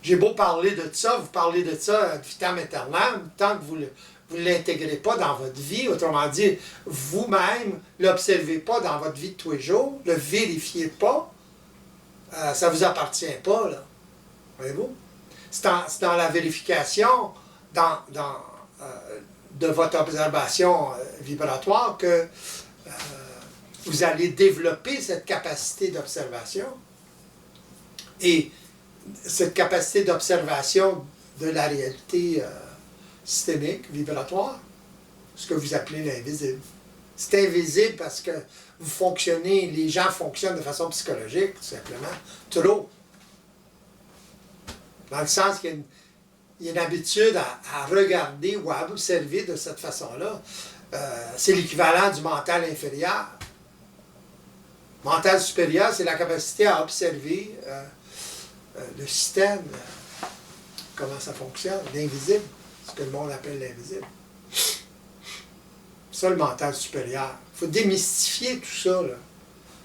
J'ai beau parler de ça, vous parlez de ça ad vitam aeternam, tant que vous ne l'intégrez pas dans votre vie, autrement dit, vous-même, ne l'observez pas dans votre vie de tous les jours, ne le vérifiez pas, ça ne vous appartient pas, là. Voyez-vous? C'est dans la vérification de votre observation vibratoire que vous allez développer cette capacité d'observation. Et cette capacité d'observation de la réalité systémique, vibratoire, ce que vous appelez l'invisible. C'est invisible parce que vous fonctionnez, les gens fonctionnent de façon psychologique, tout simplement, trop. Dans le sens qu'il y a une habitude à regarder ou à observer de cette façon-là. C'est l'équivalent du mental inférieur. Mental supérieur, c'est la capacité à observer le système, comment ça fonctionne, l'invisible, ce que le monde appelle l'invisible. Ça, le mental supérieur. Il faut démystifier tout ça, là.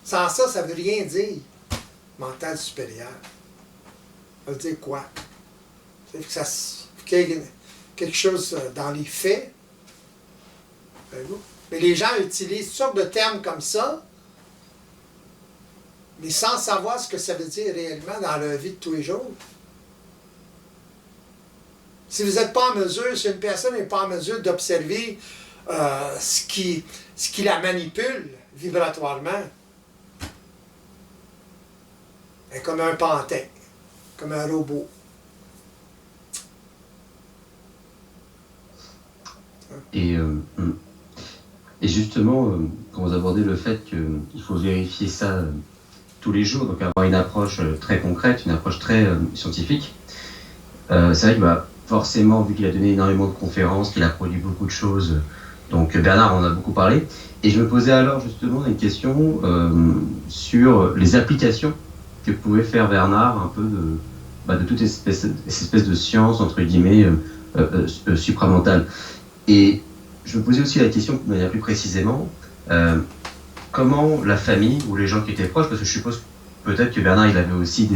Sans ça, ça ne veut rien dire, mental supérieur. Ça veut dire quoi? C'est que qu'il y ait quelque chose dans les faits. Mais les gens utilisent toutes sortes de termes comme ça, mais sans savoir ce que ça veut dire réellement dans leur vie de tous les jours. Si vous n'êtes pas en mesure, si une personne n'est pas en mesure d'observer ce qui la manipule vibratoirement, elle est comme un pantin, comme un robot. Et, et justement, quand vous abordez le fait qu'il faut vérifier ça tous les jours, donc avoir une approche très concrète, une approche très scientifique, c'est vrai que forcément, vu qu'il a donné énormément de conférences, qu'il a produit beaucoup de choses, donc Bernard en a beaucoup parlé, et je me posais alors justement une question sur les applications que pouvait faire Bernard un peu de toute espèce de science, entre guillemets, supramentale. Et je me posais aussi la question de manière plus précisément, comment la famille ou les gens qui étaient proches, parce que je suppose peut-être que Bernard il avait aussi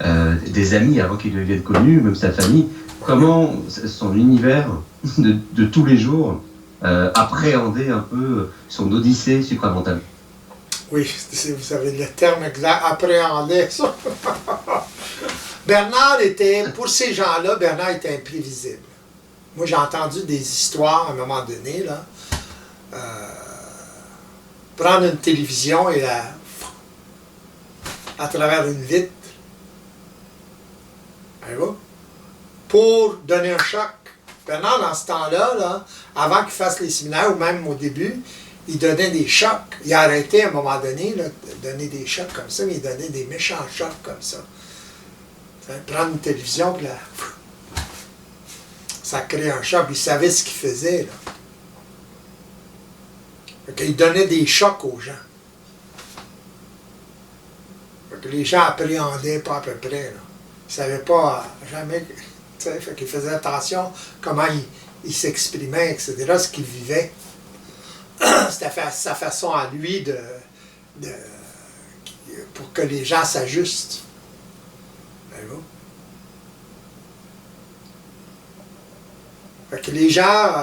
des amis avant qu'il devienne connu, même sa famille, comment son univers de tous les jours appréhendait un peu son odyssée supramentale. Oui, vous avez le terme exact, appréhender ça. Bernard était, pour ces gens-là, Bernard était imprévisible. Moi, j'ai entendu des histoires à un moment donné, là. Prendre une télévision et à travers une vitre, pour donner un choc. Bernard, dans ce temps-là, là, avant qu'il fasse les séminaires, ou même au début, il donnait des chocs. Il a arrêté à un moment donné là, de donner des chocs comme ça, mais il donnait des méchants chocs comme ça. Prendre une télévision, puis là, ça crée un choc. Il savait ce qu'il faisait. Il donnait des chocs aux gens. Les gens appréhendaient pas à peu près. Là. Ils ne savaient pas jamais. Fait qu'ils faisaient attention comment il s'exprimait, etc., ce qu'il vivait. C'était sa façon à lui pour que les gens s'ajustent. Fait que les gens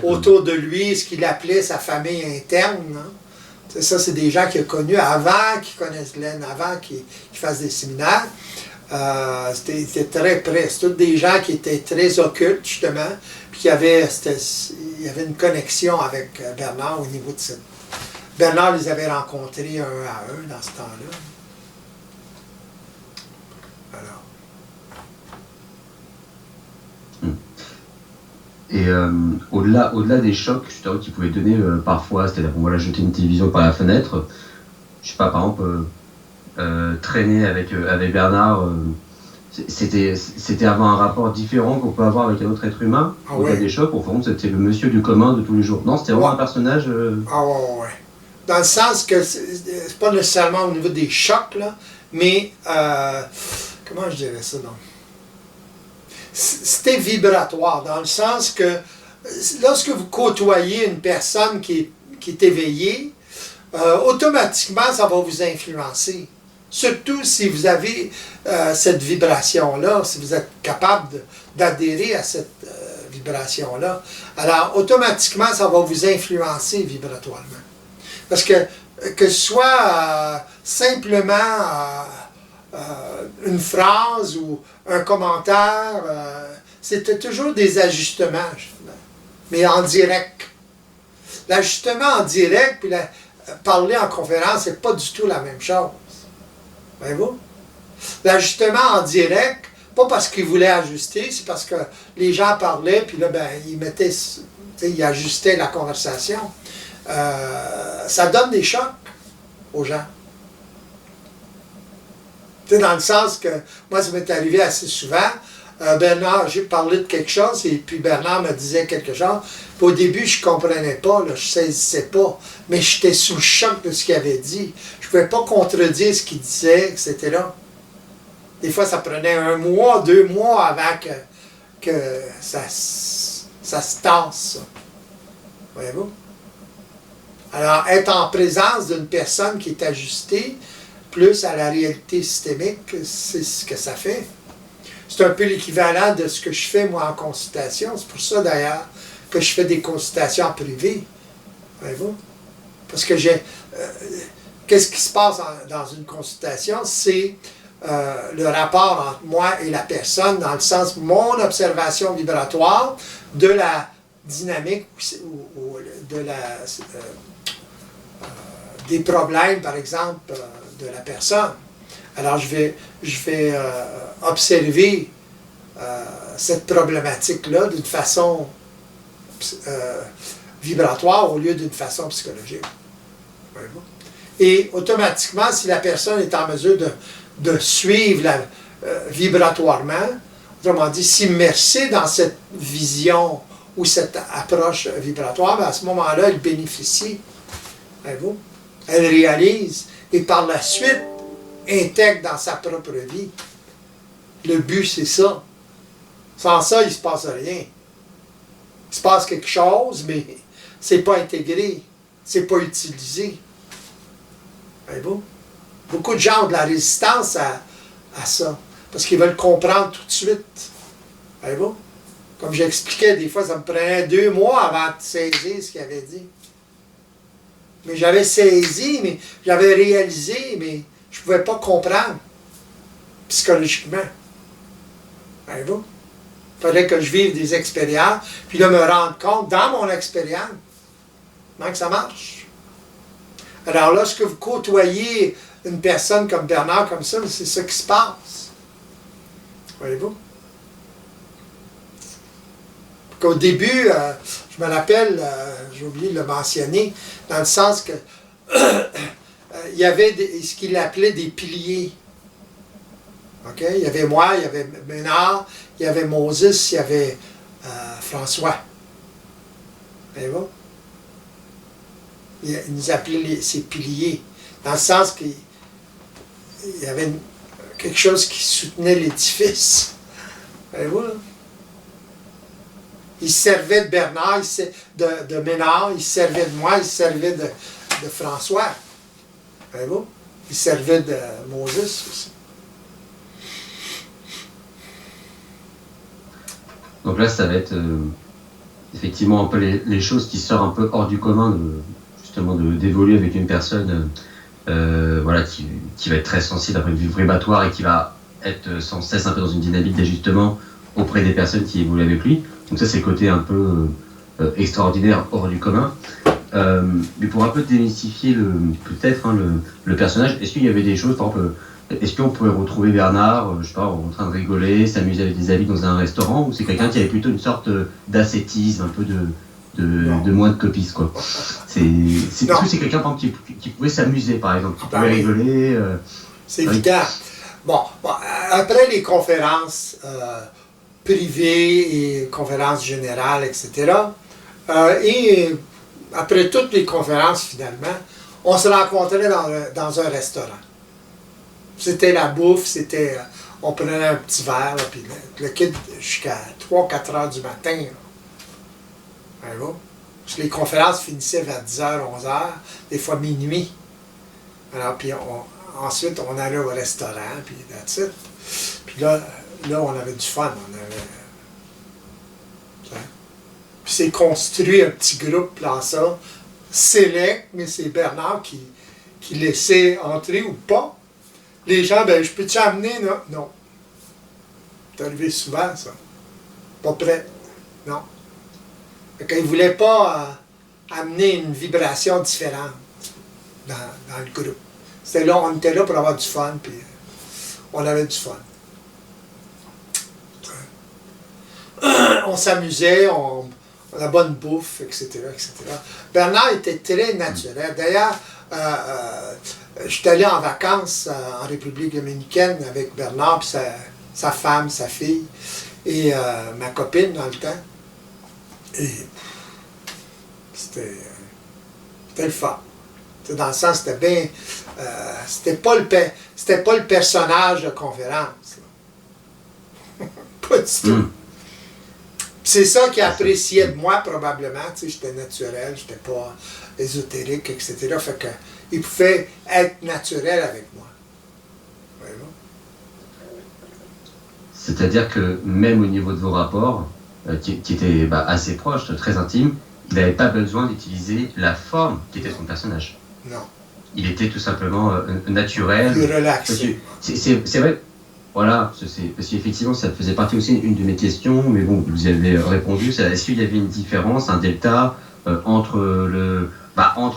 autour de lui, ce qu'il appelait sa famille interne, hein, c'est des gens qu'il a connus avant qu'ils connaissent Glenn, avant qu'ils fassent des séminaires. C'était très près. C'était tous des gens qui étaient très occultes, justement, puis il y avait une connexion avec Bernard au niveau de ça. Bernard les avait rencontrés un à un dans ce temps-là. Alors. Et au-delà des chocs justement qu'il pouvait donner parfois, c'est-à-dire qu'on va jeter une télévision par la fenêtre, je sais pas, par exemple, traîner avec Bernard, c'était avoir un rapport différent qu'on peut avoir avec un autre être humain. Au-delà des chocs, au fond, c'était le monsieur du commun de tous les jours. Non, c'était vraiment un personnage... Ah ouais. Dans le sens que c'est pas nécessairement au niveau des chocs, là, mais comment je dirais ça, donc? C'était vibratoire, dans le sens que lorsque vous côtoyez une personne qui est éveillée, automatiquement, ça va vous influencer. Surtout si vous avez cette vibration-là, si vous êtes capable d'adhérer à cette vibration-là. Alors, automatiquement, ça va vous influencer vibratoirement. Parce que ce soit simplement une phrase ou un commentaire, c'était toujours des ajustements, mais en direct. L'ajustement en direct, puis parler en conférence, c'est pas du tout la même chose. Voyez-vous? L'ajustement en direct, pas parce qu'ils voulaient ajuster, c'est parce que les gens parlaient, puis là, ils ajustaient la conversation. Ça donne des chocs aux gens. Dans le sens que, moi, ça m'est arrivé assez souvent. Bernard, j'ai parlé de quelque chose, et puis Bernard me disait quelque chose. Puis au début, je ne comprenais pas, là, je ne saisissais pas, mais j'étais sous le choc de ce qu'il avait dit. Je ne pouvais pas contredire ce qu'il disait, etc. Des fois, ça prenait 1 mois, 2 mois avant que ça se tasse. Voyez-vous? Alors, être en présence d'une personne qui est ajustée, plus à la réalité systémique, c'est ce que ça fait. C'est un peu l'équivalent de ce que je fais, moi, en consultation. C'est pour ça, d'ailleurs, que je fais des consultations en privé. Voyez-vous? Parce que qu'est-ce qui se passe dans une consultation? C'est le rapport entre moi et la personne, dans le sens mon observation vibratoire de la dynamique ou de des problèmes, par exemple, de la personne. Alors, je vais observer cette problématique-là d'une façon vibratoire au lieu d'une façon psychologique. Et automatiquement, si la personne est en mesure de suivre vibratoirement, autrement dit, s'immerser dans cette vision ou cette approche vibratoire, bien à ce moment-là, elle bénéficie. Voyez-vous? Elle réalise et par la suite intègre dans sa propre vie. Le but, c'est ça. Sans ça, il ne se passe rien. Il se passe quelque chose, mais c'est pas intégré, c'est pas utilisé. Voyez-vous? Beaucoup de gens ont de la résistance à ça, parce qu'ils veulent comprendre tout de suite. Voyez-vous? Comme j'expliquais, des fois, ça me prenait 2 mois avant de saisir ce qu'il avait dit. Mais j'avais saisi, mais j'avais réalisé, mais je ne pouvais pas comprendre psychologiquement. Voyez-vous? Il fallait que je vive des expériences, puis là, me rendre compte, dans mon expérience, comment que ça marche. Alors, lorsque vous côtoyez une personne comme Bernard, comme ça, c'est ça qui se passe. Voyez-vous? Qu'au début, je me rappelle, j'ai oublié de le mentionner, dans le sens que il y avait ce qu'il appelait des piliers. Okay? Il y avait moi, il y avait Ménard, il y avait Moses, il y avait François. Voyez-vous? Il nous appelait ces piliers, dans le sens qu'il y avait quelque chose qui soutenait l'édifice. Voyez-vous? Là? Il servait de Bernard, de Ménard, il servait de moi, il servait de François. Voyez-vous? Il servait de Moses aussi. Donc là, ça va être effectivement un peu les choses qui sortent un peu hors du commun, justement d'évoluer avec une personne voilà, qui va être très sensible d'un point de vue vibratoire et qui va être sans cesse un peu dans une dynamique d'ajustement auprès des personnes qui évoluent avec lui. Donc ça, c'est le côté un peu extraordinaire, hors du commun. Mais pour un peu démystifier peut-être le personnage, est-ce qu'il y avait des choses, par exemple, est-ce qu'on pourrait retrouver Bernard, je sais pas, en train de rigoler, s'amuser avec des amis dans un restaurant, ou c'est quelqu'un qui avait plutôt une sorte d'ascétisme, un peu de moins de copistes, quoi. Est-ce que c'est quelqu'un, par exemple, qui pouvait s'amuser, par exemple, qui pouvait rigoler C'est évident. Bon, après les conférences privées et conférences générales, etc., et après toutes les conférences, finalement, on se rencontrait dans un restaurant. C'était la bouffe, on prenait un petit verre, là, puis le kid jusqu'à 3-4 heures du matin. Parce que les conférences finissaient vers 10h, 11h, des fois minuit. Alors, puis ensuite, on allait au restaurant, puis that's it. Puis là, on avait du fun. Puis c'est construit un petit groupe dans ça, sélect, mais c'est Bernard qui laissait entrer ou pas. Les gens, ben, je peux-tu amener? Non. Non. C'est arrivé souvent, ça. Pas prêt. Non. Fait qu'il ne voulait pas amener une vibration différente dans le groupe. On était là pour avoir du fun, puis on avait du fun. On s'amusait, on a la bonne bouffe, etc., etc. Bernard était très naturel. D'ailleurs, je suis allé en vacances en République dominicaine avec Bernard, puis sa femme, sa fille, et ma copine dans le temps. Et c'était le fun. Dans le sens, c'était bien. C'était pas le personnage de conférence. Pas du tout. C'est ça qu'il appréciait de moi, probablement. J'étais naturel, j'étais pas ésotérique, etc. Fait que il pouvait être naturel avec moi. C'est-à-dire que même au niveau de vos rapports, qui étaient assez proches, très intimes, il n'avait pas besoin d'utiliser la forme qui était son personnage. Non. Il était tout simplement naturel. Plus relaxé. C'est vrai, voilà, parce qu'effectivement, ça faisait partie aussi d'une de mes questions, mais bon, vous y avez répondu. Est-ce qu'il y avait une différence, un delta entre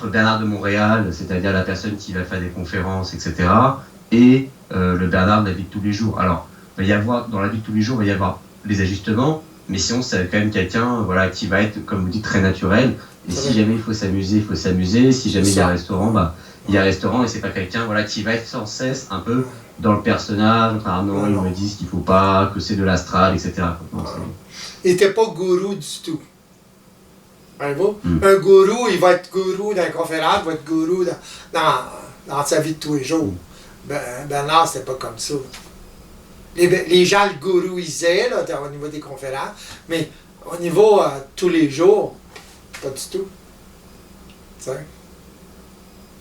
Bernard de Montréal, c'est-à-dire la personne qui va faire des conférences, etc., et le Bernard de la vie de tous les jours? Alors, dans la vie de tous les jours, il va y avoir les ajustements, mais sinon, c'est quand même quelqu'un qui va être, comme vous dites, très naturel. Et si jamais il faut s'amuser, il faut s'amuser. Si jamais il y a un restaurant, il y a un restaurant, et c'est pas quelqu'un qui va être sans cesse un peu dans le personnage. Ah non, ils me disent qu'il faut pas, que c'est de l'astral, etc. Non, il n'était pas gourou du tout. Voyez-vous? Un gourou, il va être gourou dans la conférence, il va être gourou dans sa vie de tous les jours. Bernard, c'était pas comme ça. Les gens le gourouisaient là, au niveau des conférences, mais au niveau tous les jours, pas du tout.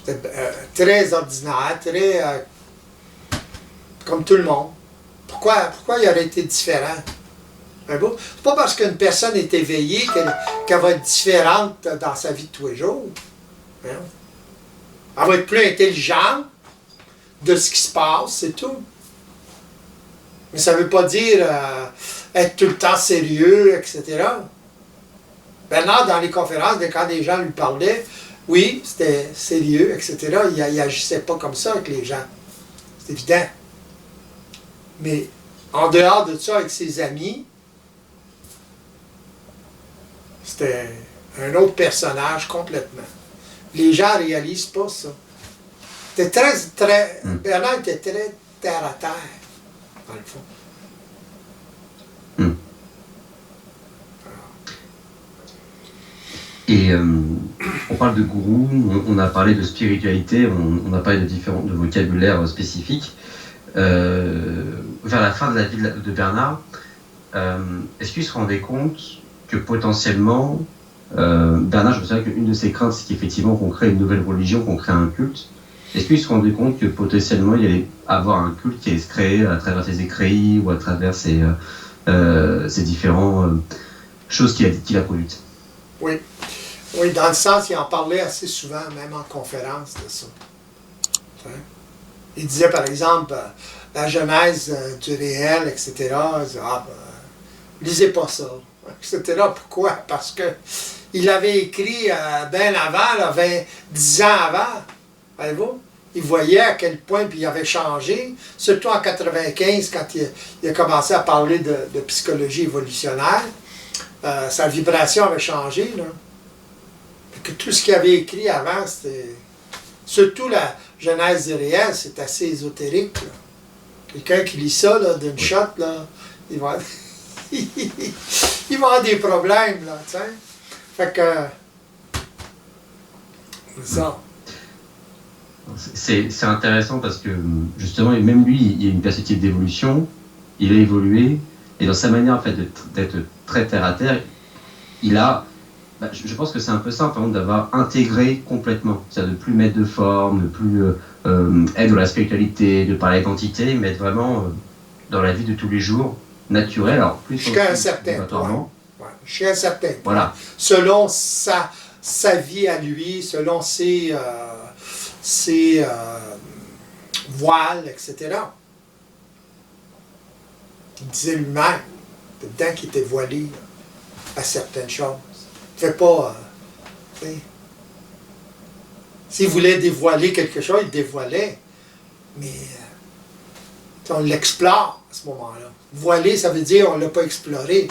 C'était très ordinaire, très comme tout le monde. Pourquoi il aurait été différent? C'est pas parce qu'une personne est éveillée qu'elle va être différente dans sa vie de tous les jours. Elle va être plus intelligente de ce qui se passe, c'est tout. Mais ça ne veut pas dire être tout le temps sérieux, etc. Bernard, dans les conférences, quand les gens lui parlaient, oui, c'était sérieux, etc. Il n'agissait pas comme ça avec les gens. C'est évident. Mais en dehors de ça, avec ses amis, c'était un autre personnage complètement. Les gens ne réalisent pas ça. C'était Bernard était très terre à terre, dans le fond. Et on parle de gourou, on a parlé de spiritualité, on a parlé de vocabulaire spécifique. Vers la fin de la vie de Bernard, est-ce qu'il se rendait compte que potentiellement, Bernard, je me souviens qu'une de ses craintes, c'est qu'effectivement qu'on crée une nouvelle religion, qu'on crée un culte. Est-ce qu'il se rendait compte que potentiellement il allait avoir un culte qui allait se créer à travers ses écrits ou à travers ses différentes choses qu'il a produites? Oui. Oui, dans le sens, il en parlait assez souvent, même en conférence de ça. Il disait par exemple la genèse du réel, etc. Il disait, lisez pas ça, etc. Pourquoi? Parce que il avait écrit bien avant, 10 ans avant. Voyez-vous? Il voyait à quel point puis il avait changé, surtout en 95, quand il a commencé à parler de psychologie évolutionnaire. Sa vibration avait changé. Là. Que tout ce qu'il avait écrit avant, c'était... Surtout la genèse du réel, c'est assez ésotérique. Là. Quelqu'un qui lit ça d'une shot, là, il va... il va avoir des problèmes, là, tu sais. Fait que... C'est ça. C'est intéressant parce que, justement, même lui, il y a une perspective d'évolution, il a évolué, et dans sa manière, en fait, d'être très terre-à-terre, il a... je pense que c'est un peu ça, par exemple, d'avoir intégré complètement. C'est-à-dire de ne plus mettre de forme, de plus être dans la spiritualité, de parler d'identité, mais être vraiment dans la vie de tous les jours, naturel. Alors, plus jusqu'à un certain point. Ouais, jusqu'à un certain point. Voilà. Selon sa vie à lui, selon ses voiles, etc. Il disait lui-même, dedans qu'il était voilé à certaines choses. Il ne fait pas... s'il voulait dévoiler quelque chose, il dévoilait. Mais on l'explore à ce moment-là. Voiler, ça veut dire on ne l'a pas exploré.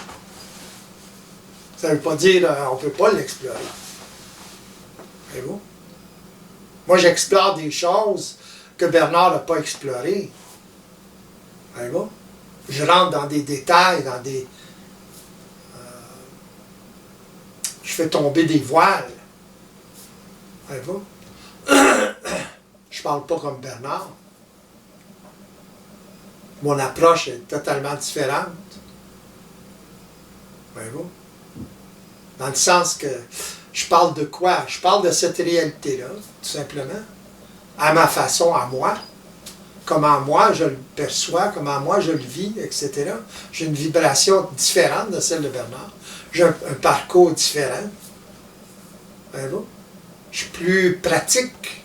Ça ne veut pas dire on ne peut pas l'explorer. Voyez-vous? Moi, j'explore des choses que Bernard n'a pas explorées. Voyez-vous? Je rentre dans des détails, dans des... je fais tomber des voiles. Voyez-vous? Je parle pas comme Bernard. Mon approche est totalement différente. Voyez-vous? Dans le sens que je parle de quoi? Je parle de cette réalité-là, tout simplement. À ma façon, à moi. comment moi je le perçois, comment moi je le vis, etc. J'ai une vibration différente de celle de Bernard. J'ai un parcours différent. Voyez-vous? Je suis plus pratique.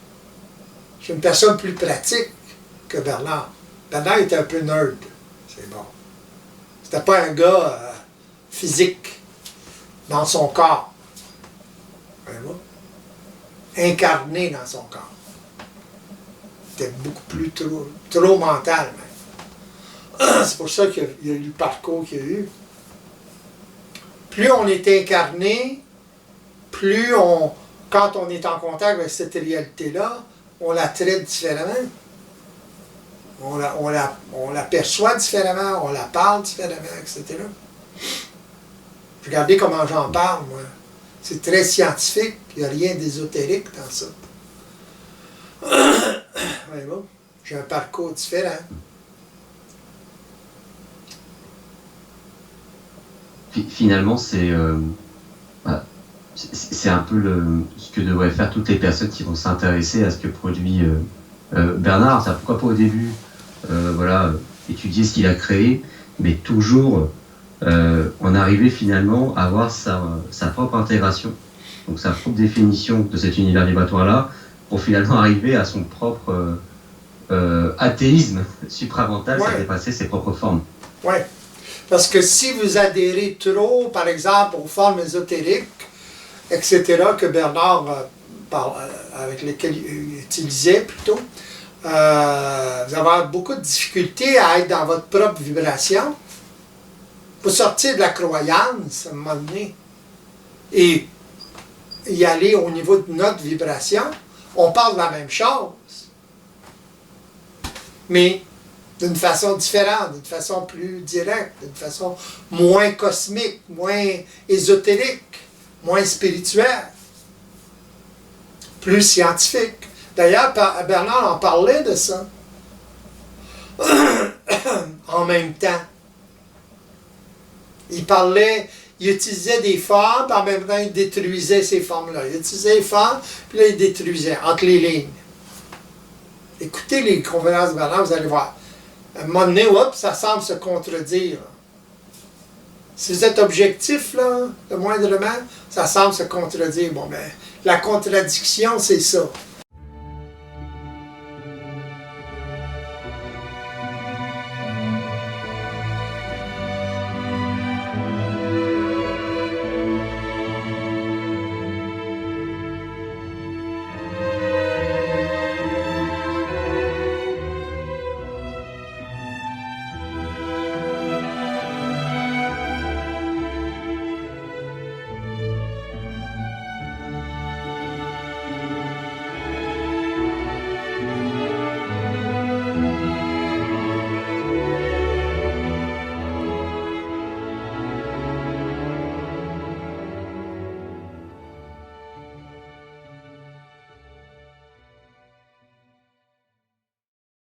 Je suis une personne plus pratique que Bernard. Bernard était un peu nerd. C'est bon. C'était pas un gars physique dans son corps. Voyez-vous? Incarné dans son corps. C'était beaucoup plus trop mental, même. C'est pour ça qu'il y a eu le parcours qu'il y a eu. Plus on est incarné, plus quand on est en contact avec cette réalité-là, on la traite différemment. On la perçoit différemment, on la parle différemment, etc. Regardez comment j'en parle, moi. C'est très scientifique, il n'y a rien d'ésotérique dans ça. Voyez-vous? J'ai un parcours différent. Finalement, c'est un peu ce que devraient faire toutes les personnes qui vont s'intéresser à ce que produit Bernard. Pourquoi pas au début étudier ce qu'il a créé, mais toujours en arriver finalement à avoir sa propre intégration, donc sa propre définition de cet univers vibratoire-là, pour finalement arriver à son propre athéisme supramental, Ouais. Ça dépasser ses propres formes. Oui. Parce que si vous adhérez trop, par exemple, aux formes ésotériques, etc., que Bernard, avec lesquelles il utilisait plutôt, vous allez avoir beaucoup de difficultés à être dans votre propre vibration. Il faut sortir de la croyance à un moment donné et y aller au niveau de notre vibration. On parle de la même chose, mais d'une façon différente, d'une façon plus directe, d'une façon moins cosmique, moins ésotérique, moins spirituelle, plus scientifique. D'ailleurs, Bernard en parlait de ça en même temps. Il utilisait des formes, puis en même temps, il détruisait ces formes-là. Il utilisait les formes, puis là, il détruisait, entre les lignes. Écoutez les conférences de Bernard, vous allez voir. À un moment donné, ça semble se contredire. Si vous êtes objectif, là, le moindrement, ça semble se contredire. Bon, ben, la contradiction, c'est ça.